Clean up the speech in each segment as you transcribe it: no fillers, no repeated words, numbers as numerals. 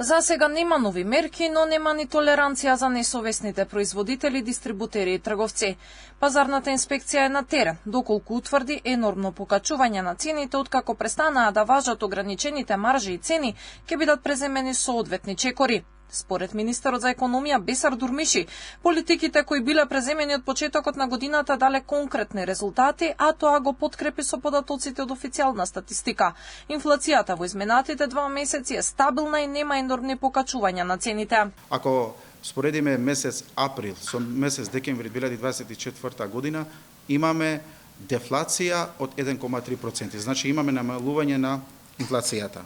За сега нема нови мерки, но нема ни толеранција за несовесните производители, дистрибутери и трговци. Пазарната инспекција е на терен, доколку утврди енормно покачување на цените откако престанаа да важат ограничените маржи и цени, ќе бидат преземени соодветни чекори. Според министерот за економија Бесар Дурмиши, политиките кои биле преземени од почетокот на годината дале конкретни резултати, а тоа го подкрепи со податоците од официјална статистика. Инфлацијата во изминатите 2 месеци е стабилна и нема енормни покачувања на цените. Ако споредиме месец април со месец декември 2024 година, имаме дефлација од 1,3%. Значи имаме намалување на инфлацијата.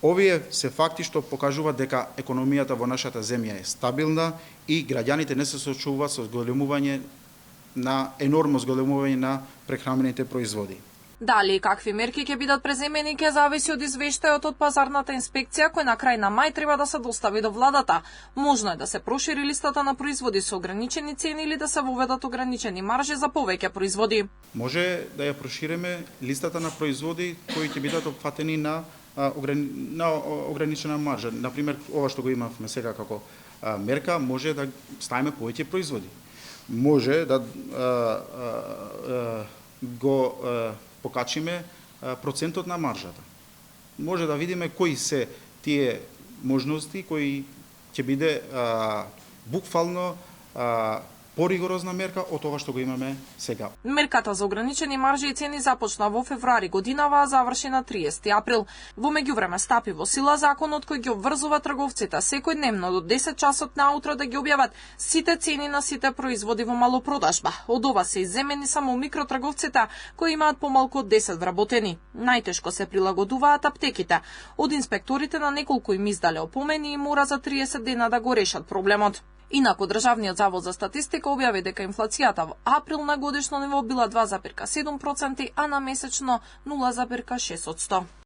Овие се факти што покажуваат дека економијата во нашата земја е стабилна и граѓаните не се соочуваат со енормно зголемување на прехранбените производи. Дали и какви мерки ќе бидат преземени ќе зависи од извештајот од пазарната инспекција кој на крај на мај треба да се достави до владата. Можно е да се прошири листата на производи со ограничени цени или да се воведат ограничени маржи за повеќе производи. Може да ја прошириме листата на производи кои ќе бидат опфатени на ограничена маржа. Например, ова што го имавме сега како мерка, може да ставиме повеќе производи. Може да го покачиме процентот на маржата. Може да видиме кои се тие можности кои ќе биде буквално поригорозна мерка од тоа што го имаме сега. Мерката за ограничени маржи и цени започна во февруари годинава, а заврши на 30 април. Во меѓувреме стапи во сила законот кој ги обврзува трговците секојдневно до 10 часот наутро да ги објават сите цени на сите производи во малопродажба. Од ова се изземени само микротрговците кои имаат помалку од 10 вработени. Најтешко се прилагодуваат аптеките. Од инспекторите на неколку им издале опомени и мора за 30 дена да го решат проблемот. Инаку Државниот завод за статистика објави дека инфлацијата во април на годишно ниво била 2,7%, а на месечно 0,6%.